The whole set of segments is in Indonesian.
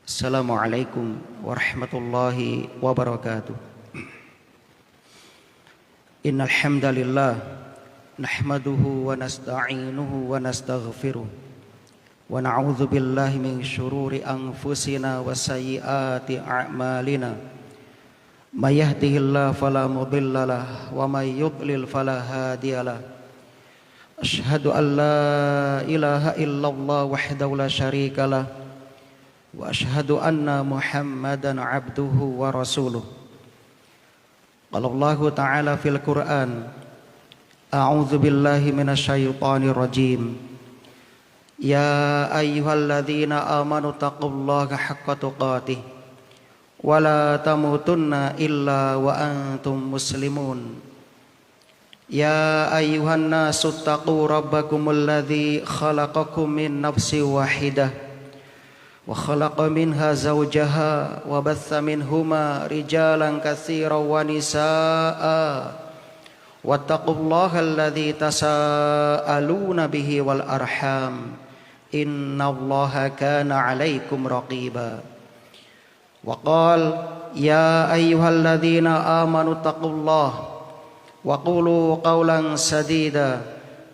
Assalamualaikum warahmatullahi wabarakatuh. Innal hamdalillah nahmaduhu wa nasta'inuhu wa nastaghfiruh wa na'udzu billahi min syururi anfusina wa sayyiati a'malina. May yahdihillahu fala mudhillalah wa may yudlil fala hadiyalah. Asyhadu an la ilaha illallah wahdahu la syarikalah wa asyhadu anna Muhammadan abduhu wa rasuluh. Qala Allah Ta'ala fil Qur'an, a'udzu billahi minasyaitonir rajim. Ya ayyuhalladzina amanu taqullaha haqqa tuqatih wa la tamutunna illa wa antum muslimun. Ya ayyuhan nasu taqu rabbakumul ladzi khalaqakum min nafsin wahidah wa khalaqa minha zawjaha wa batha minhuma rijalan katsiran wa nisaa wattaqullaha alladzi tasaaluna bihi wal arham innallaha kana 'alaikum raqiba. Wa qala ya ayyuhalladzina amanu taqullaha wa qulu qawlan sadida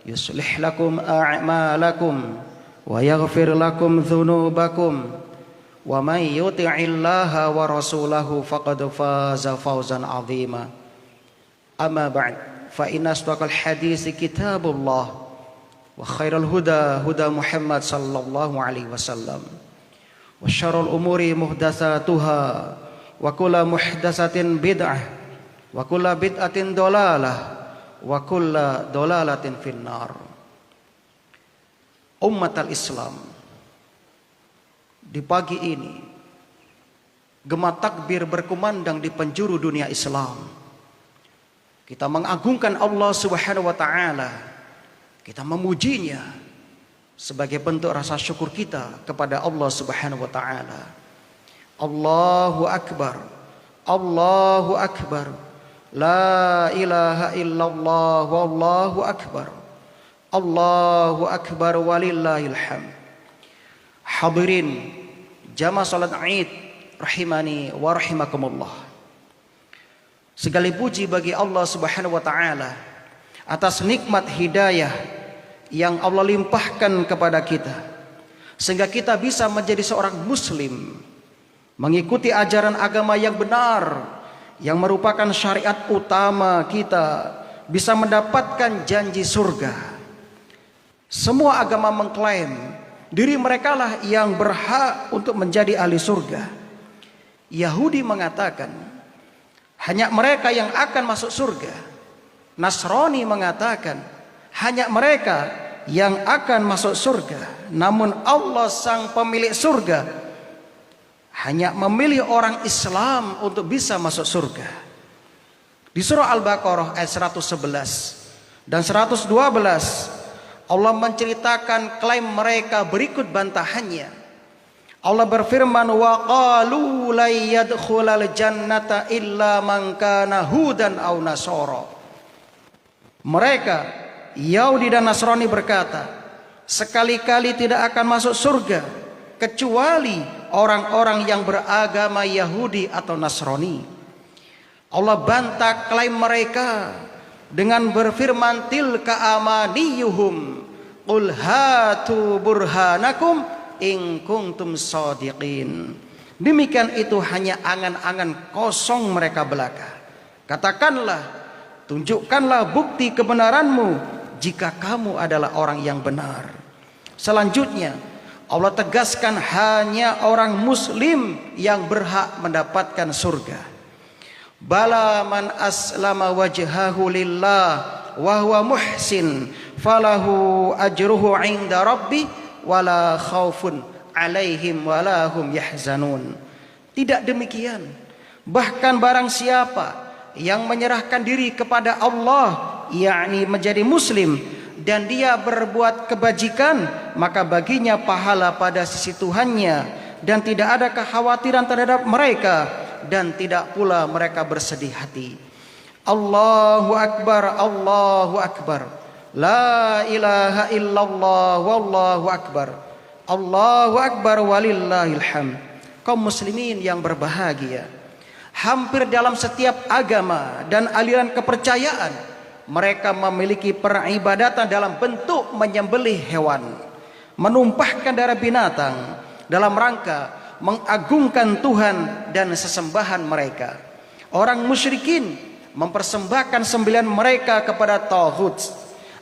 yuslih lakum a'malakum wa yaghfir lakum dhunubakum wa may yuti'illaha wa rasulahu faqad faza fawzan 'azima. Amma ba'd, fa inna asdaqal hadits kitabullah wa khairal huda huda Muhammad sallallahu alaihi wasallam wa syarrul umuri muhdatsatuha wa kullu muhdatsatin bid'ah wa kullu bid'atin dhalalah wa kullu dhalalatin finnar. Umat al-Islam, di pagi ini gema takbir berkumandang di penjuru dunia Islam. Kita mengagungkan Allah Subhanahu wa taala. Kita memujinya sebagai bentuk rasa syukur kita kepada Allah Subhanahu wa taala. Allahu akbar. Allahu akbar. La ilaha illallah wallahu akbar. Allahu akbar walillahil hamd. Hadirin jamaah salat Id rahimani wa rahimakumullah. Segala puji bagi Allah Subhanahu wa taala atas nikmat hidayah yang Allah limpahkan kepada kita sehingga kita bisa menjadi seorang muslim, mengikuti ajaran agama yang benar yang merupakan syariat utama kita, bisa mendapatkan janji surga. Semua agama mengklaim diri mereka lah yang berhak untuk menjadi ahli surga. Yahudi mengatakan hanya mereka yang akan masuk surga. Nasrani mengatakan hanya mereka yang akan masuk surga. Namun Allah sang pemilik surga hanya memilih orang Islam untuk bisa masuk surga. Di surah Al-Baqarah ayat 111 dan 112 Allah menceritakan klaim mereka berikut bantahannya. Allah berfirman, wa qalu la yadkhulal jannata illa man kana hudan aw nasara. Mereka Yahudi dan Nasrani berkata, sekali-kali tidak akan masuk surga kecuali orang-orang yang beragama Yahudi atau Nasrani. Allah bantah klaim mereka dengan berfirman, tilka amaniyuhum qul hatu burhanakum in kuntum shadiqin. Demikian itu hanya angan-angan kosong mereka belaka. Katakanlah, tunjukkanlah bukti kebenaranmu jika kamu adalah orang yang benar. Selanjutnya Allah tegaskan hanya orang muslim yang berhak mendapatkan surga. Bala man aslama wajhahu lillah wa huwa muhsin falahu ajruhu 'inda rabbi wala khaufun 'alaihim wala hum yahzanun. Tidak demikian, bahkan barang siapa yang menyerahkan diri kepada Allah, yakni menjadi muslim, dan dia berbuat kebajikan, maka baginya pahala pada sisi Tuhannya dan tidak ada kekhawatiran terhadap mereka dan tidak pula mereka bersedih hati. Allahu akbar, Allahu akbar. La ilaha illallah wallahu akbar. Allahu akbar walillahil hamd. Kaum muslimin yang berbahagia, hampir dalam setiap agama dan aliran kepercayaan, mereka memiliki peribadatan dalam bentuk menyembelih hewan, menumpahkan darah binatang dalam rangka mengagungkan Tuhan dan sesembahan mereka. Orang musyrikin mempersembahkan sembelihan mereka kepada tauhid.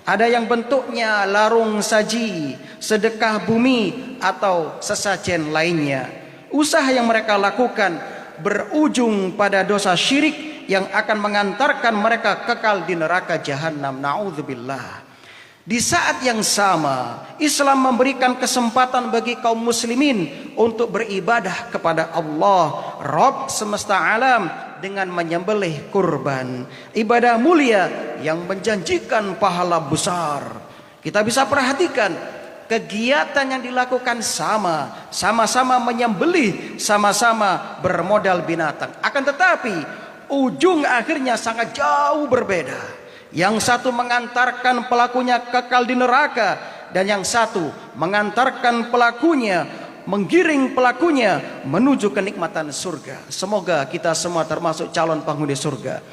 Ada yang bentuknya larung saji, sedekah bumi, atau sesajen lainnya. Usaha yang mereka lakukan berujung pada dosa syirik yang akan mengantarkan mereka kekal di neraka jahanam. Na'udzubillah. Di saat yang sama, Islam memberikan kesempatan bagi kaum muslimin untuk beribadah kepada Allah, Rabb semesta alam, dengan menyembelih kurban. Ibadah mulia yang menjanjikan pahala besar. Kita bisa perhatikan kegiatan yang dilakukan sama-sama menyembelih, sama-sama bermodal binatang. Akan tetapi ujung akhirnya sangat jauh berbeda. Yang satu mengantarkan pelakunya kekal di neraka, dan yang satu mengantarkan pelakunya, menggiring pelakunya menuju kenikmatan surga. Semoga kita semua termasuk calon penghuni surga.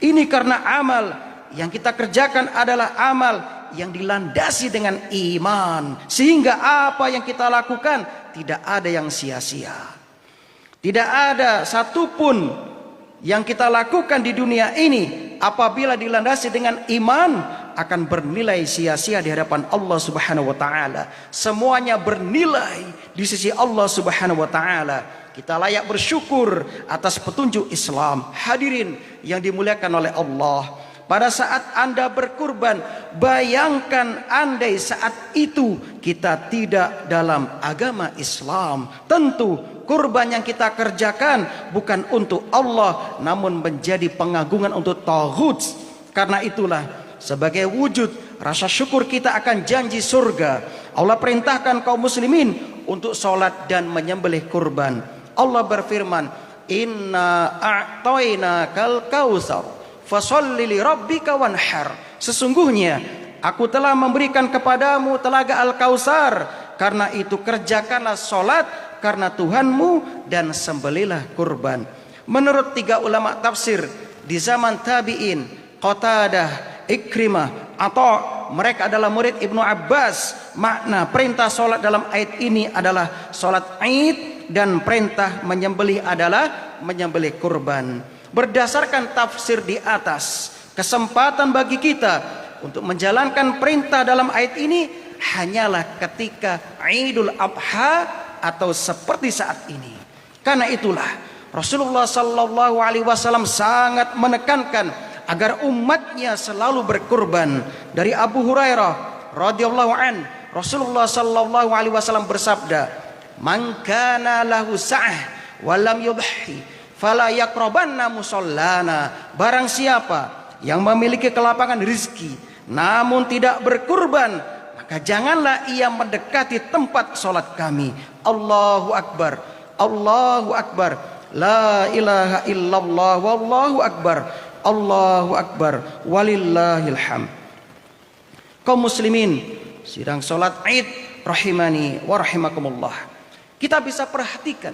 Ini karena amal yang kita kerjakan adalah amal yang dilandasi dengan iman, sehingga apa yang kita lakukan tidak ada yang sia-sia. Tidak ada satupun yang kita lakukan di dunia ini apabila dilandasi dengan iman akan bernilai sia-sia di hadapan Allah Subhanahu wa taala. Semuanya bernilai di sisi Allah Subhanahu wa taala. Kita layak bersyukur atas petunjuk Islam. Hadirin yang dimuliakan oleh Allah, pada saat Anda berkurban, bayangkan andai saat itu kita tidak dalam agama Islam. Tentu kurban yang kita kerjakan bukan untuk Allah, namun menjadi pengagungan untuk tauhid. Karena itulah, sebagai wujud rasa syukur kita akan janji surga, Allah perintahkan kaum muslimin untuk sholat dan menyembelih kurban. Allah berfirman, Inna a'tainakal kautsar fasholli li rabbika wanhar. Sesungguhnya aku telah memberikan kepadamu telaga Al-Kautsar, karena itu kerjakanlah sholat karena Tuhanmu dan sembelilah kurban. Menurut 3 ulama tafsir di zaman tabi'in, Qatadah, Ikrimah, atau mereka adalah murid Ibnu Abbas, makna perintah sholat dalam ayat ini adalah sholat Id, dan perintah menyembelih adalah menyembelih kurban. Berdasarkan tafsir di atas, kesempatan bagi kita untuk menjalankan perintah dalam ayat ini hanyalah ketika Idul Adha atau seperti saat ini. Karena itulah Rasulullah sallallahu alaihi wasallam sangat menekankan agar umatnya selalu berkurban. Dari Abu Hurairah radhiyallahu an, Rasulullah sallallahu alaihi wasallam bersabda, "Man kana lahu sa'ah wa lam yudhi fala yaqrabanna musallana." Barang siapa yang memiliki kelapangan rizki namun tidak berkurban, maka janganlah ia mendekati tempat sholat kami. Allahu Akbar, Allahu Akbar, la ilaha illallah, wallahu akbar, Allahu Akbar, walillahil hamd. Kaum muslimin sidang sholat Id rahimani wa rahimakumullah, kita bisa perhatikan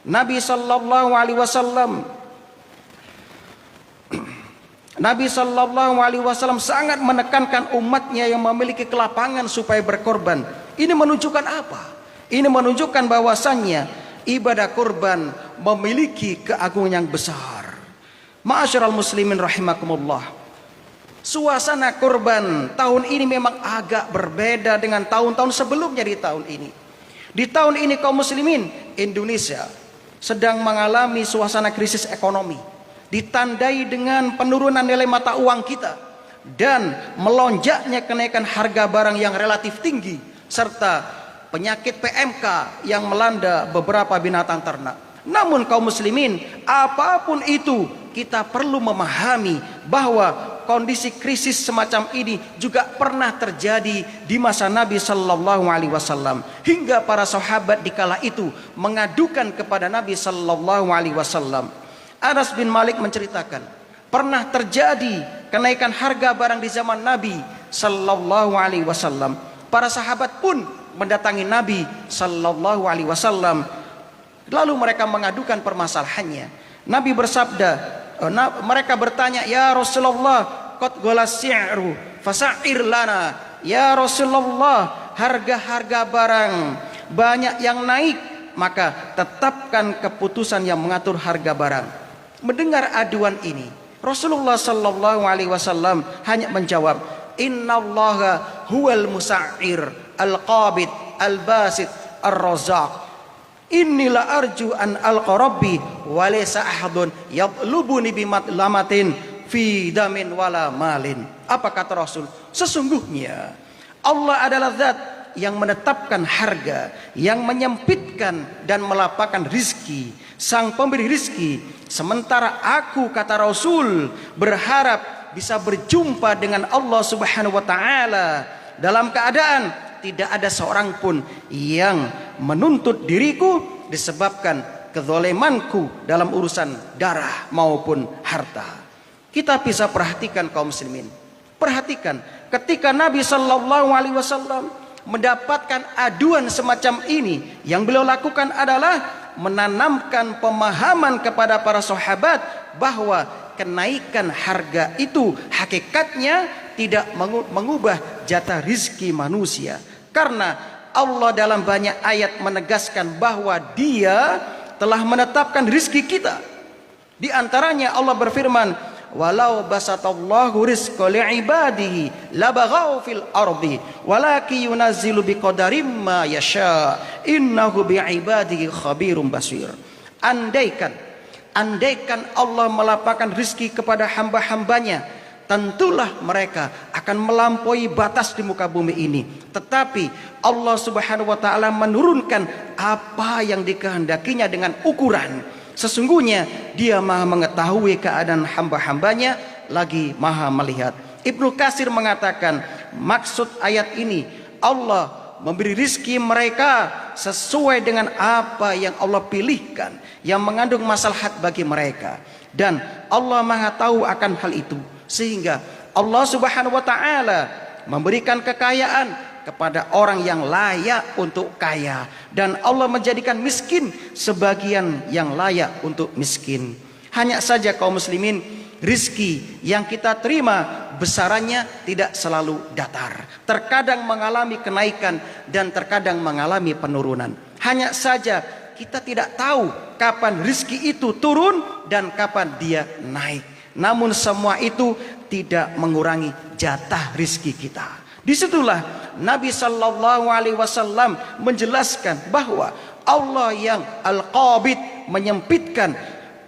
Nabi sallallahu alaihi wasallam sangat menekankan umatnya yang memiliki kelapangan supaya berkorban. Ini menunjukkan apa? Ini menunjukkan bahwasannya ibadah kurban memiliki keagungan yang besar. Ma'asyiral muslimin rahimakumullah, suasana kurban tahun ini memang agak berbeda dengan tahun-tahun sebelumnya. Di tahun ini kaum muslimin Indonesia sedang mengalami suasana krisis ekonomi, ditandai dengan penurunan nilai mata uang kita dan melonjaknya kenaikan harga barang yang relatif tinggi, serta penyakit PMK yang melanda beberapa binatang ternak. Namun kaum muslimin, apapun itu, kita perlu memahami bahwa kondisi krisis semacam ini juga pernah terjadi di masa Nabi sallallahu alaihi wasallam, hingga para sahabat di kala itu mengadukan kepada Nabi sallallahu alaihi wasallam. Anas bin Malik menceritakan, pernah terjadi kenaikan harga barang di zaman Nabi sallallahu alaihi wasallam. Para sahabat pun mendatangi Nabi sallallahu alaihi wasallam Lalu mereka mengadukan permasalahannya. Nabi bersabda, mereka bertanya, "Ya Rasulullah, qad ghala si'ru fasa'ir lana." Ya Rasulullah, harga-harga barang banyak yang naik, maka tetapkan keputusan yang mengatur harga barang. Mendengar aduan ini, Rasulullah sallallahu alaihi wasallam hanya menjawab, "Innallaha huwal musa'ir al-qabid al-basit ar-razzaq. Inilah arju an al-qarabbi wa laysa ahadun yatlubuni bimatlamatin fi damin wala malin." Apa kata Rasul? Sesungguhnya Allah adalah zat yang menetapkan harga, yang menyempitkan dan melapangkan rizki, sang pemberi rizki. Sementara aku, kata Rasul, berharap bisa berjumpa dengan Allah Subhanahu wa taala dalam keadaan tidak ada seorang pun yang menuntut diriku disebabkan kezalimanku dalam urusan darah maupun harta. Kita bisa perhatikan kaum muslimin. Perhatikan ketika Nabi sallallahu alaihi wasallam mendapatkan aduan semacam ini, yang beliau lakukan adalah menanamkan pemahaman kepada para sahabat bahwa kenaikan harga itu hakikatnya tidak mengubah jatah rizki manusia. Karena Allah dalam banyak ayat menegaskan bahwa Dia telah menetapkan rizki kita. Di antaranya Allah berfirman, "Walau basatallahu rizqa li'ibadihi labaghaw fil ardi walaki yunazzilu biqadarim ma yasha innahu bi'ibadihi khabirum basir." Andaikan Allah melapangkan rizki kepada hamba-hambanya, tentulah mereka akan melampaui batas di muka bumi ini. Tetapi Allah Subhanahu wa taala menurunkan apa yang dikehendakinya dengan ukuran. Sesungguhnya Dia Maha mengetahui keadaan hamba-hambanya, lagi Maha melihat. Ibnu Katsir mengatakan, maksud ayat ini Allah memberi rizki mereka sesuai dengan apa yang Allah pilihkan, yang mengandung maslahat bagi mereka, dan Allah Maha tahu akan hal itu. Sehingga Allah Subhanahu wa taala memberikan kekayaan kepada orang yang layak untuk kaya, dan Allah menjadikan miskin sebagian yang layak untuk miskin. Hanya saja kaum muslimin, rizki yang kita terima besarannya tidak selalu datar. Terkadang mengalami kenaikan dan terkadang mengalami penurunan. Hanya saja kita tidak tahu kapan rizki itu turun dan kapan dia naik. Namun semua itu tidak mengurangi jatah rizki kita. Disitulah Nabi sallallahu alaihi wasallam menjelaskan bahwa Allah yang al-qabid menyempitkan,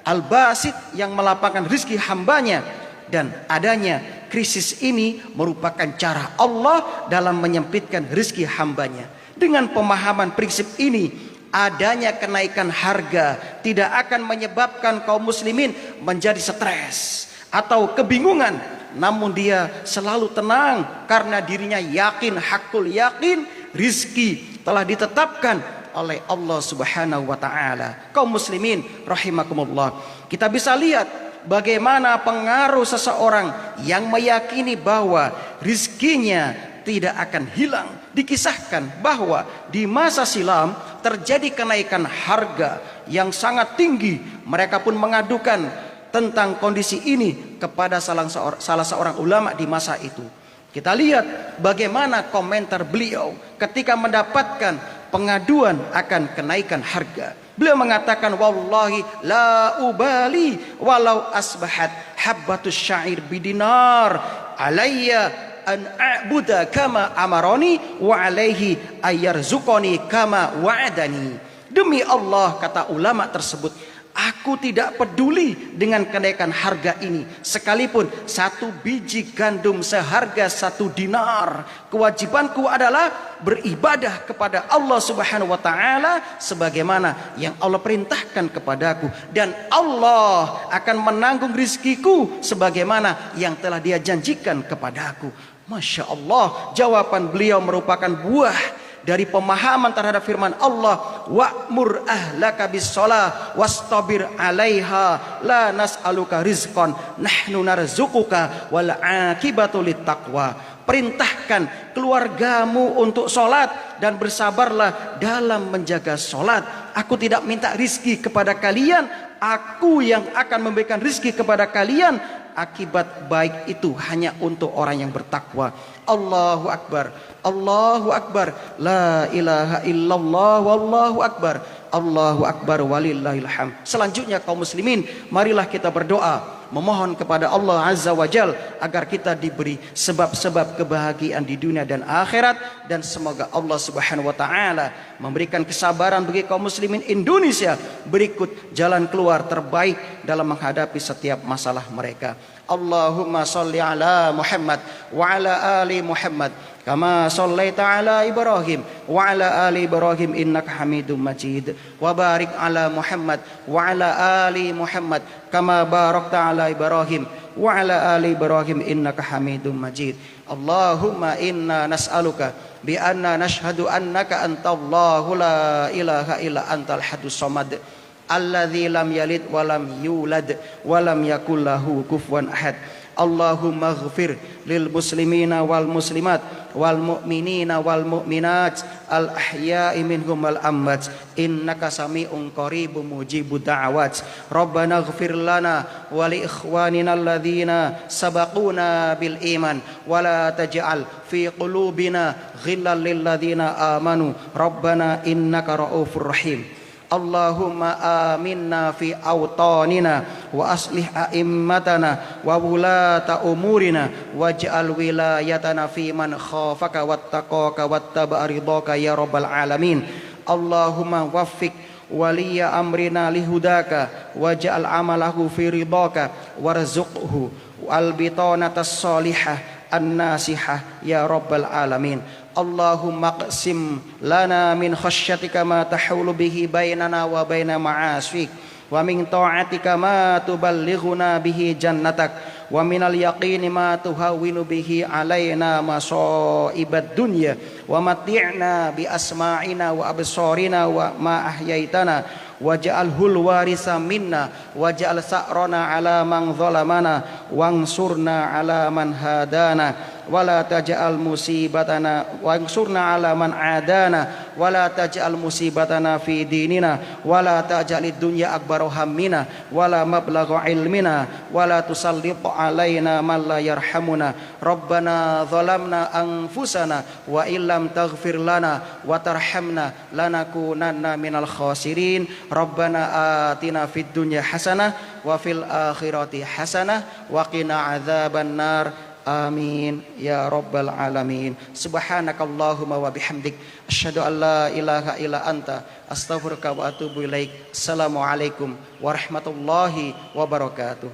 al-basit yang melapangkan rizki hambanya, dan adanya krisis ini merupakan cara Allah dalam menyempitkan rizki hambanya. Dengan pemahaman prinsip ini, adanya kenaikan harga tidak akan menyebabkan kaum muslimin menjadi stres atau kebingungan, namun dia selalu tenang karena dirinya yakin, hakul yakin, rizki telah ditetapkan oleh Allah Subhanahu wa taala. Kaum muslimin rahimakumullah, kita bisa lihat bagaimana pengaruh seseorang yang meyakini bahwa rizkinya tidak akan hilang. Dikisahkan bahwa di masa silam terjadi kenaikan harga yang sangat tinggi. Mereka pun mengadukan tentang kondisi ini kepada salah seorang ulama di masa itu. Kita lihat bagaimana komentar beliau ketika mendapatkan pengaduan akan kenaikan harga. Beliau mengatakan, "Wallahi la ubali walau asbahat habbatus syair bidinar alayya an a'buda kama amaroni wa alaihi ayarzuqani kama wa'adani." Demi Allah, kata ulama tersebut, aku tidak peduli dengan kenaikan harga ini, sekalipun satu biji gandum seharga 1 dinar. Kewajibanku adalah beribadah kepada Allah Subhanahu wa taala sebagaimana yang Allah perintahkan kepadaku, dan Allah akan menanggung rizkiku sebagaimana yang telah Dia janjikan kepadaku. Masya Allah, jawaban beliau merupakan buah dari pemahaman terhadap firman Allah, wa'mur ahlaka bis-shalah wastabir 'alaiha la nas'aluka rizqan nahnu narzuquka wal 'aqibatu lit-taqwa. Perintahkan keluargamu untuk sholat dan bersabarlah dalam menjaga sholat. Aku tidak minta rizki kepada kalian, aku yang akan memberikan rizki kepada kalian. Akibat baik itu hanya untuk orang yang bertakwa. Allahu Akbar, Allahu Akbar, la ilaha illallah, wallahu akbar, Allahu Akbar walillahil hamd. Selanjutnya kaum muslimin, marilah kita berdoa memohon kepada Allah Azza wa Jal agar kita diberi sebab-sebab kebahagiaan di dunia dan akhirat, dan semoga Allah Subhanahu wa taala memberikan kesabaran bagi kaum muslimin Indonesia berikut jalan keluar terbaik dalam menghadapi setiap masalah mereka. Allahumma sholli ala Muhammad wa ala ali Muhammad kama shallaita ala Ibrahim wa ala ali Ibrahim innaka Hamidum Majid, wa barik ala Muhammad wa ala ali Muhammad kama barakta ala Ibrahim wa ala ali Ibrahim innaka Hamidum Majid. Allahumma inna nas'aluka bi anna nashhadu annaka antallahu la ilaha illa antal hadus samad alladzi lam yalid wa lam yulad wa lam yakul lahu kufuwan ahad. Allahumma ighfir lil muslimina wal muslimat wal mu'minina wal mu'minat al ahya'i minhum wal amwat innaka sami'un qaribun mujibud da'awat. Rabbana ighfir lana wa li ikhwanina alladhina sabaquna bil iman wa la taj'al fi qulubina ghillan lil ladzina amanu rabbana innaka ra'ufur rahim. Allahumma aminna fi awtanina wa aslih a'immatana wa wulata umurina waj'al wilayatana fi man khafaka wattaqaka wattaba'a ridhaka ya rabbal alamin. Allahumma waffiq waliya amrina lihudaka waj'al amalahu fi ridhaka warzuqhu albitanata salihah an-nasihah ya rabbal alamin. Allahumma qsim lana min khasyatika ma tahulu bihi bainana wa baina ma'asik wa min ta'atika ma tuballighuna bihi jannatak wa minal yaqini ma tuhawwinu bihi alaina masaibad dunya wa mati'na bi asma'ina wa absarina wa ma ahyaitana waj'alhul warisa minna waj'al sa'rana ala man zalamana wansurna ala man hadana wala taj'al musibatana wansurna ala man adana wala taj'al musibatana fi dinina wala taj'alid dunya akbar hammina wala mablagha ilmina wala tusallit alaina man la yarhamuna. Rabbana zalamna anfusana wa illam taghfir lana wa tarhamna lanakunanna minal khasirin. Rabbana atina fid dunya hasanah wa fil akhirati hasanah wa qina adzaban nar. Amin ya rabbal alamin. Subhanakallahumma wa bihamdik asyhadu an la ilaha illa anta astaghfiruka wa atubu ilaik. Assalamualaikum warahmatullahi wabarakatuh.